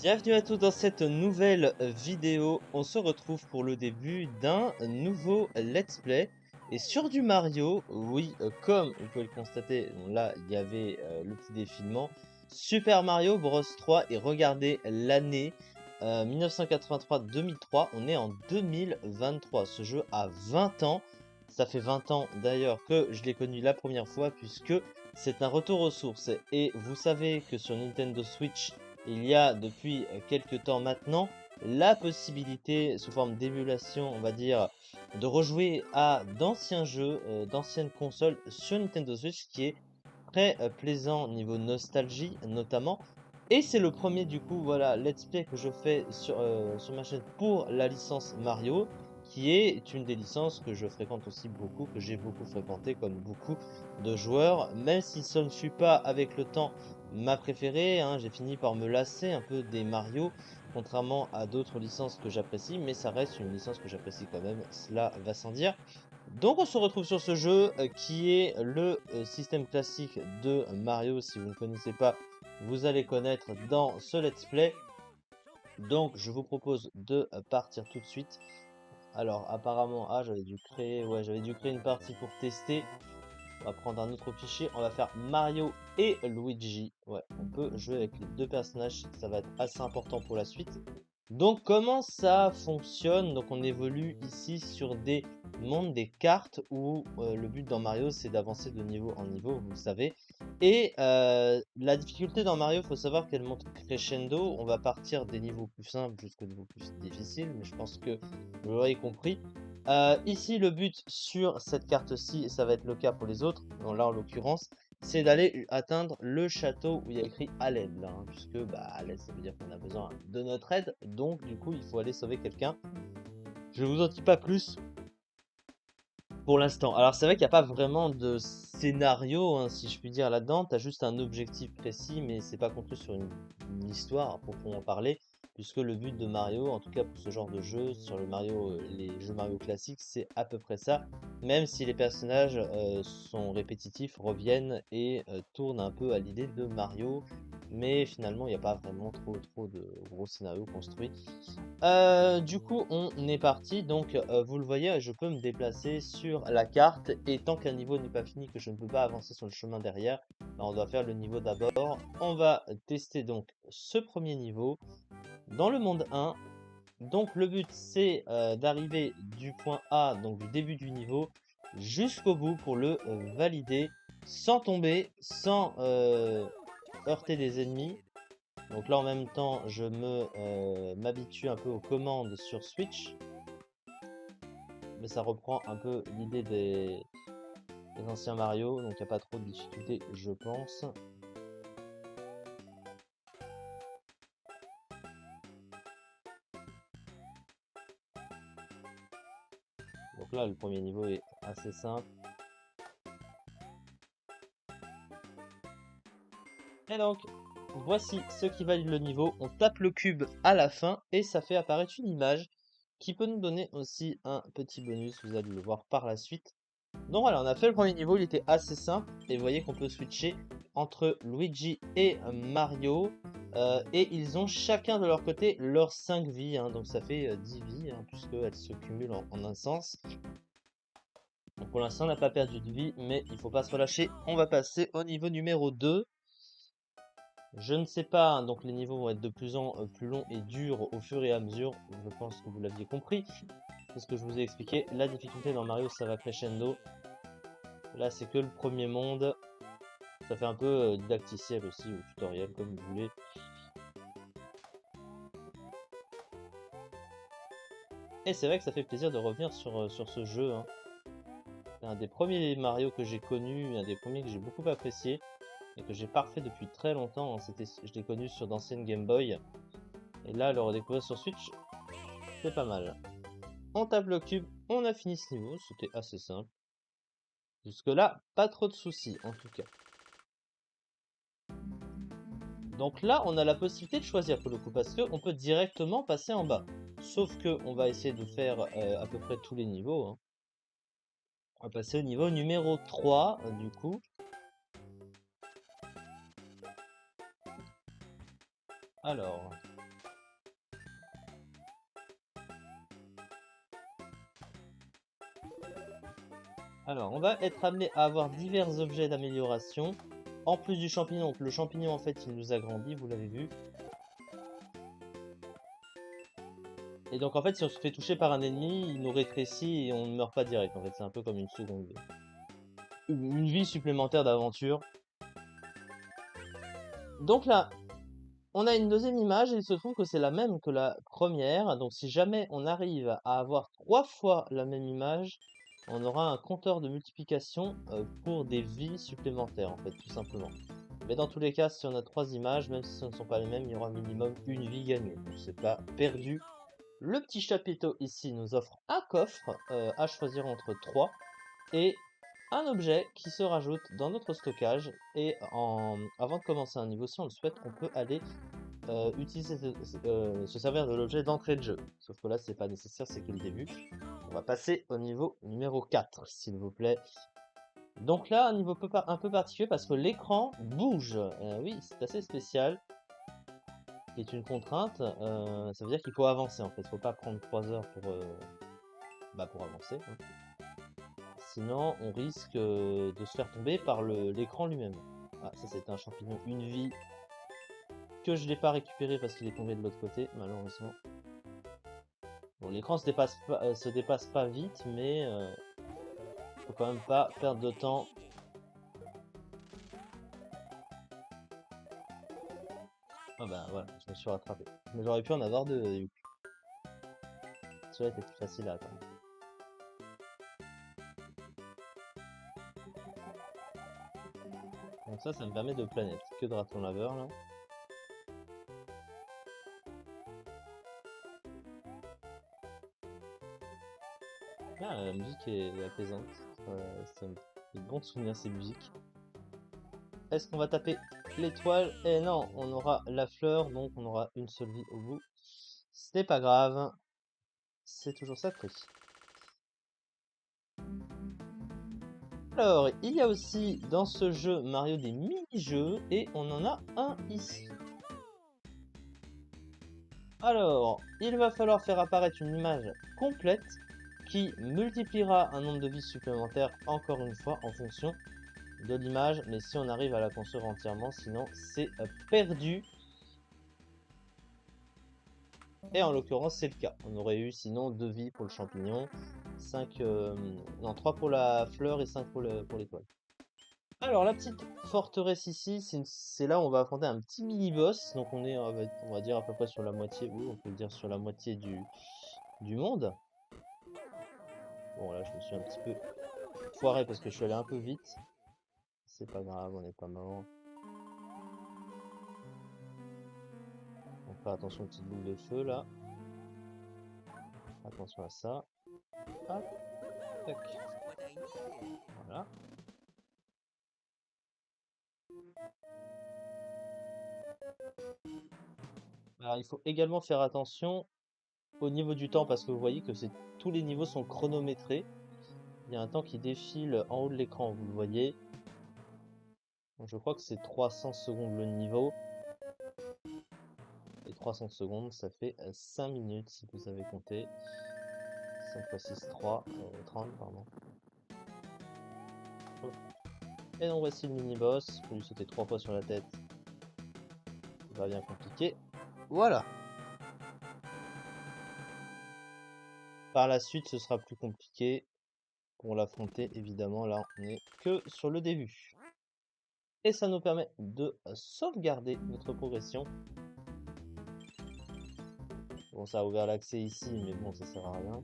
Bienvenue à tous dans cette nouvelle vidéo. On se retrouve pour le début d'un nouveau let's play. Et sur du Mario, oui, comme vous pouvez le constater, bon, là il y avait le petit défilement. Super Mario Bros 3 et regardez l'année 1983-2003, on est en 2023. Ce jeu a 20 ans. Ça fait 20 ans d'ailleurs que je l'ai connu la première fois puisque c'est un retour aux sources. Et vous savez que sur Nintendo Switch, il y a depuis quelques temps maintenant la possibilité, sous forme d'émulation, on va dire, de rejouer à d'anciens jeux, d'anciennes consoles sur Nintendo Switch, qui est très plaisant niveau nostalgie notamment. Et c'est le premier du coup, voilà, let's play que je fais sur ma chaîne pour la licence Mario, qui est une des licences que je fréquente aussi beaucoup, que j'ai beaucoup fréquenté comme beaucoup de joueurs, même si ce ne fut pas avec le temps ma préférée, hein, j'ai fini par me lasser un peu des Mario, contrairement à d'autres licences que j'apprécie, mais ça reste une licence que j'apprécie quand même, cela va sans dire. Donc on se retrouve sur ce jeu qui est le système classique de Mario. Si vous ne connaissez pas, vous allez connaître dans ce let's play. Donc je vous propose de partir tout de suite. Alors apparemment, j'avais dû créer, ouais, j'avais dû créer une partie pour tester. On va prendre un autre fichier, on va faire Mario et Luigi. Ouais, on peut jouer avec les deux personnages, ça va être assez important pour la suite. Donc comment ça fonctionne? Donc on évolue ici sur des mondes, des cartes où le but dans Mario c'est d'avancer de niveau en niveau, vous le savez. Et la difficulté dans Mario, il faut savoir qu'elle monte crescendo. On va partir des niveaux plus simples jusqu'aux niveaux plus difficiles, mais je pense que vous l'aurez compris. Ici le but sur cette carte-ci, et ça va être le cas pour les autres, là en l'occurrence, c'est d'aller atteindre le château où il y a écrit à l'aide, là, hein, puisque à l'aide ça veut dire qu'on a besoin de notre aide, donc du coup il faut aller sauver quelqu'un. Je vous en dis pas plus pour l'instant. Alors c'est vrai qu'il n'y a pas vraiment de scénario, hein, si je puis dire, là-dedans. Tu as juste un objectif précis, mais c'est pas construit sur une histoire à proprement parler, puisque le but de Mario, en tout cas pour ce genre de jeu, sur le Mario, les jeux Mario classiques, c'est à peu près ça. Même si les personnages sont répétitifs, reviennent et tournent un peu à l'idée de Mario, mais finalement il n'y a pas vraiment trop de gros scénarios construits. Du coup, on est parti. Donc, vous le voyez, je peux me déplacer sur la carte. Et tant qu'un niveau n'est pas fini, que je ne peux pas avancer sur le chemin derrière, on doit faire le niveau d'abord. On va tester donc ce premier niveau dans le monde 1. Donc, le but, c'est d'arriver du point A, donc du début du niveau, jusqu'au bout pour le valider, sans tomber, sans heurter des ennemis. Donc là en même temps je m'habitue un peu aux commandes sur Switch. Mais ça reprend un peu l'idée des anciens Mario, donc il n'y a pas trop de difficultés je pense. Donc là le premier niveau est assez simple. Et donc voici ce qui valide le niveau. On tape le cube à la fin et ça fait apparaître une image qui peut nous donner aussi un petit bonus, vous allez le voir par la suite. Donc voilà, on a fait le premier niveau, il était assez simple. Et vous voyez qu'on peut switcher entre Luigi et Mario. Et ils ont chacun de leur côté leurs 5 vies, hein, donc ça fait 10 vies, hein, puisqu'elles se cumulent en un sens. Donc pour l'instant, on n'a pas perdu de vie, mais il faut pas se relâcher. On va passer au niveau numéro 2. Je ne sais pas, hein, donc les niveaux vont être de plus en plus longs et durs au fur et à mesure. Je pense que vous l'aviez compris. C'est ce que je vous ai expliqué. La difficulté dans Mario, ça va crescendo. Là, c'est que le premier monde. Ça fait un peu didacticiel aussi, ou tutoriel, comme vous voulez. Et c'est vrai que ça fait plaisir de revenir sur ce jeu, hein. C'est un des premiers Mario que j'ai connu, un des premiers que j'ai beaucoup apprécié, et que j'ai parfait depuis très longtemps, hein. Je l'ai connu sur d'anciennes Game Boy. Et là, le redécouvrir sur Switch, c'est pas mal. On tape le cube, on a fini ce niveau, c'était assez simple. Jusque là, pas trop de soucis, en tout cas. Donc là, on a la possibilité de choisir pour le coup, parce qu'on peut directement passer en bas. Sauf que on va essayer de faire à peu près tous les niveaux, hein. On va passer au niveau numéro 3, du coup. Alors, Alors, on va être amené à avoir divers objets d'amélioration. En plus du champignon, donc le champignon en fait il nous agrandit, vous l'avez vu. Et donc en fait si on se fait toucher par un ennemi, il nous rétrécit et on ne meurt pas direct. En fait c'est un peu comme une seconde vie. Une vie supplémentaire d'aventure. Donc là, on a une deuxième image et il se trouve que c'est la même que la première. Donc si jamais on arrive à avoir 3 fois la même image, on aura un compteur de multiplication pour des vies supplémentaires en fait, tout simplement. Mais dans tous les cas, si on a 3 images, même si ce ne sont pas les mêmes, il y aura minimum une vie gagnée. Donc c'est pas perdu. Le petit chapiteau ici nous offre un coffre à choisir entre 3 et un objet qui se rajoute dans notre stockage. Et avant de commencer un niveau, si on le souhaite, on peut aller se servir de l'objet d'entrée de jeu. Sauf que là, c'est pas nécessaire, c'est que le début. On va passer au niveau numéro 4, s'il vous plaît. Donc là, un niveau un peu particulier parce que l'écran bouge. Oui, c'est assez spécial. C'est une contrainte. Ça veut dire qu'il faut avancer en fait. Faut pas prendre 3 heures pour avancer, hein. Sinon, on risque de se faire tomber par l'écran lui-même. Ah, ça c'était un champignon, une vie que je n'ai pas récupéré parce qu'il est tombé de l'autre côté, malheureusement. Bon, l'écran se dépasse pas vite, mais faut quand même pas perdre de temps. Ah bah voilà, je me suis rattrapé. Mais j'aurais pu en avoir deux, du coup. Celui-là était plus facile à atteindre. Donc ça me permet de planer. Petite queue de raton laveur là. Ah, la musique est apaisante. Ça me fait bon souvenir ces musiques. Est-ce qu'on va taper l'étoile? Eh non, on aura la fleur, donc on aura une seule vie au bout. Ce n'est pas grave. C'est toujours ça de prix. Alors, il y a aussi dans ce jeu Mario des mini-jeux et on en a un ici. Alors, il va falloir faire apparaître une image complète qui multipliera un nombre de vies supplémentaires encore une fois en fonction de l'image, mais si on arrive à la construire entièrement, sinon c'est perdu. Et en l'occurrence c'est le cas. On aurait eu sinon 2 vies pour le champignon, 5, non 3 pour la fleur et 5 pour l'étoile. Alors la petite forteresse ici, c'est là où on va affronter un petit mini-boss. Donc on va dire à peu près sur la moitié, oui on peut le dire sur la moitié du monde. Bon là je me suis un petit peu foiré parce que je suis allé un peu vite. C'est pas grave, on n'est pas mort. On fait attention aux petites boules de feu là. Attention à ça. Hop, tac. Voilà. Alors il faut également faire attention au niveau du temps parce que vous voyez que tous les niveaux sont chronométrés. Il y a un temps qui défile en haut de l'écran, vous le voyez. Donc, je crois que c'est 300 secondes le niveau. Et 300 secondes, ça fait 5 minutes si vous avez compté. 5 x 6, 3, 30, pardon. Et donc voici le mini-boss. Faut lui sauter 3 fois sur la tête. C'est pas bien compliqué. Voilà. Par la suite, ce sera plus compliqué pour l'affronter. Évidemment, là, on est que sur le début. Et ça nous permet de sauvegarder notre progression. Bon, ça a ouvert l'accès ici, mais bon, ça sert à rien.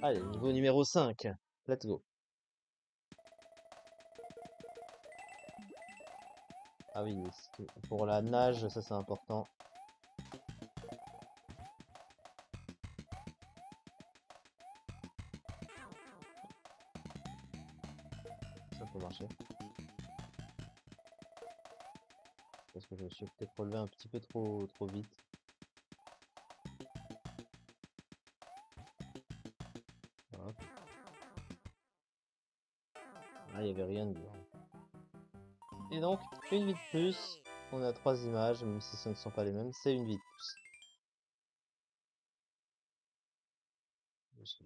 Allez, niveau numéro 5. Let's go. Ah oui, pour la nage, ça c'est important. Ça peut marcher. Parce que je me suis peut-être relevé un petit peu trop vite. Hop. Ah, il n'y avait rien de bien. Et donc, une vie de plus. On a 3 images, même si ce ne sont pas les mêmes, c'est une vie de plus.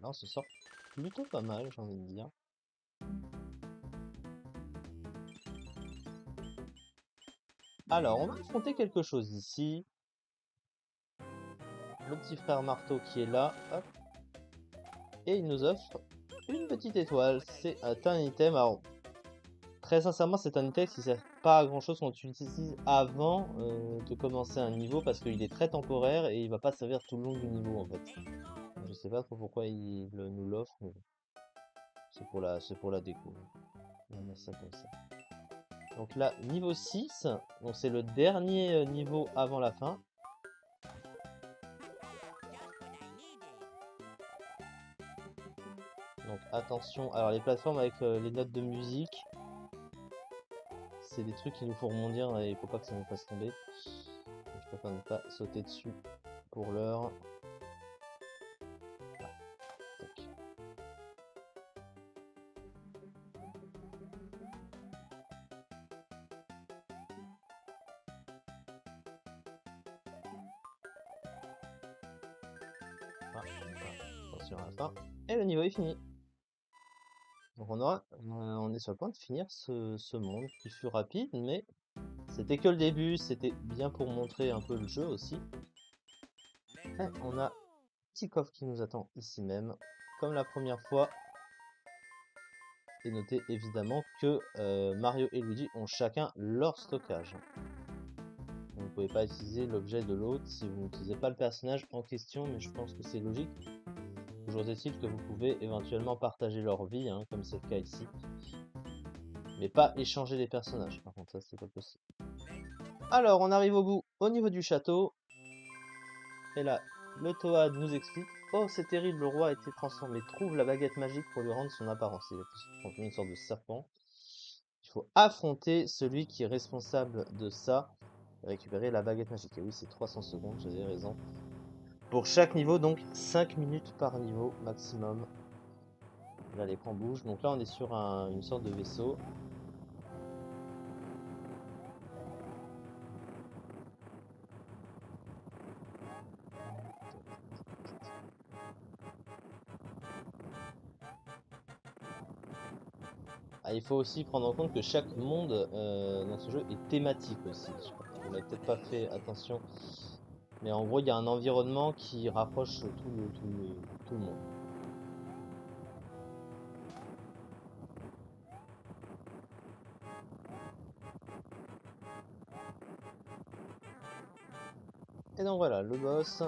Là, on se sort plutôt pas mal, j'ai envie de dire. Alors, on va affronter quelque chose ici. Le petit frère marteau qui est là, hop. Et il nous offre une petite étoile. C'est un item. Alors, très sincèrement, c'est un item qui sert pas à grand chose quand tu l'utilises avant de commencer un niveau parce qu'il est très temporaire et il va pas servir tout le long du niveau en fait. Je sais pas trop pourquoi il nous l'offre, mais bon. C'est pour la déco. On va mettre ça comme ça. Donc là, niveau 6, donc c'est le dernier niveau avant la fin. Donc attention, alors les plateformes avec les notes de musique, c'est des trucs qui nous font rebondir et il faut pas que ça nous fasse tomber. Donc, je préfère ne pas sauter dessus pour l'heure. Attention à la fin. Et le niveau est fini. Donc on est sur le point de finir ce monde qui fut rapide, mais c'était que le début, c'était bien pour montrer un peu le jeu aussi. Et on a un petit coffre qui nous attend ici même, comme la première fois. Et notez évidemment que Mario et Luigi ont chacun leur stockage. Vous ne pouvez pas utiliser l'objet de l'autre si vous n'utilisez pas le personnage en question, mais je pense que c'est logique. Toujours est-il que vous pouvez éventuellement partager leur vie, hein, comme c'est le cas ici. Mais pas échanger les personnages, par contre ça c'est pas possible. Alors on arrive au bout, au niveau du château. Et là, le Toad nous explique: oh c'est terrible, le roi a été transformé, trouve la baguette magique pour lui rendre son apparence. Il a transformé une sorte de serpent. Il faut affronter celui qui est responsable de ça, récupérer la baguette magique. Et oui, c'est 300 secondes, j'avais raison. Pour chaque niveau, donc 5 minutes par niveau maximum. Là, l'écran bouge. Donc là, on est sur une sorte de vaisseau. Ah, il faut aussi prendre en compte que chaque monde dans ce jeu est thématique aussi. On n'a peut-être pas fait attention. Mais en gros, il y a un environnement qui rapproche tout le monde. Et donc voilà, le boss.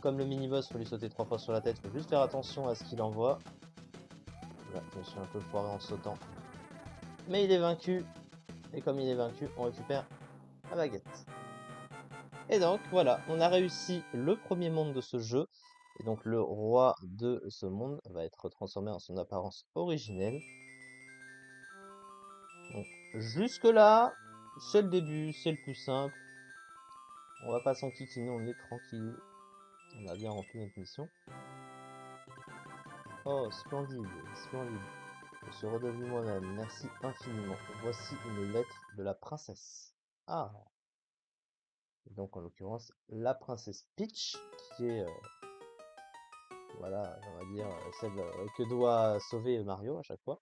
Comme le mini-boss, il faut lui sauter 3 fois sur la tête. Il faut juste faire attention à ce qu'il envoie. Là, je me suis un peu foiré en sautant. Mais il est vaincu. Et comme il est vaincu, on récupère la baguette. Et donc, voilà, on a réussi le premier monde de ce jeu. Et donc, le roi de ce monde va être transformé en son apparence originelle. Donc, jusque-là, c'est le début, c'est le plus simple. On va pas s'enquiquiner, on est tranquille. On a bien rempli notre mission. Oh, splendide, splendide. Je suis redevenu moi-même, merci infiniment. Voici une lettre de la princesse. Ah. Et donc en l'occurrence, la princesse Peach, qui est, voilà, on va dire, celle que doit sauver Mario à chaque fois.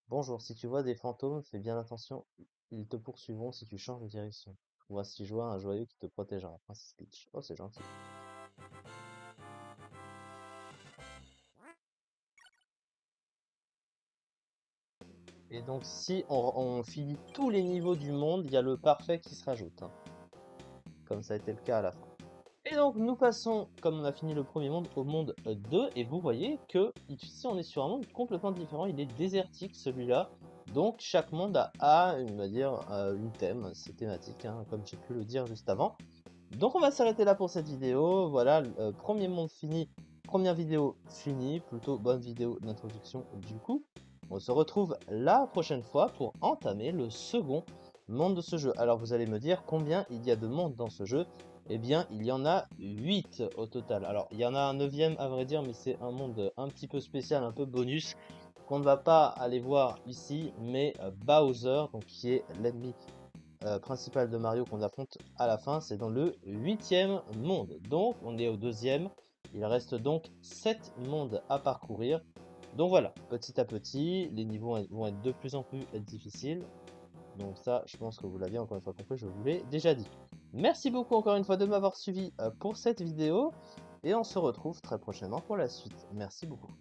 Bonjour, si tu vois des fantômes, fais bien attention, ils te poursuivront si tu changes de direction. Voici joie, un joyeux qui te protégera. Princesse Peach. Oh, c'est gentil. Et donc si on finit tous les niveaux du monde, il y a le parfait qui se rajoute, hein. Comme ça a été le cas à la fin. Et donc nous passons, comme on a fini le premier monde, au monde 2, et vous voyez que ici on est sur un monde complètement différent, il est désertique celui-là, donc chaque monde a on va dire, une thème, c'est thématique, hein, comme j'ai pu le dire juste avant. Donc on va s'arrêter là pour cette vidéo, voilà, premier monde fini, première vidéo finie, plutôt bonne vidéo d'introduction du coup. On se retrouve la prochaine fois pour entamer le second monde de ce jeu. Alors vous allez me dire combien il y a de mondes dans ce jeu. Eh bien, il y en a 8 au total. Alors, il y en a un 9e à vrai dire, mais c'est un monde un petit peu spécial, un peu bonus, qu'on ne va pas aller voir ici, mais Bowser, donc qui est l'ennemi principal de Mario qu'on affronte à la fin, c'est dans le 8e monde. Donc, on est au 2e. Il reste donc 7 mondes à parcourir. Donc voilà, petit à petit, les niveaux vont être de plus en plus difficiles. Donc ça, je pense que vous l'aviez encore une fois compris, je vous l'ai déjà dit. Merci beaucoup encore une fois de m'avoir suivi pour cette vidéo, et on se retrouve très prochainement pour la suite. Merci beaucoup.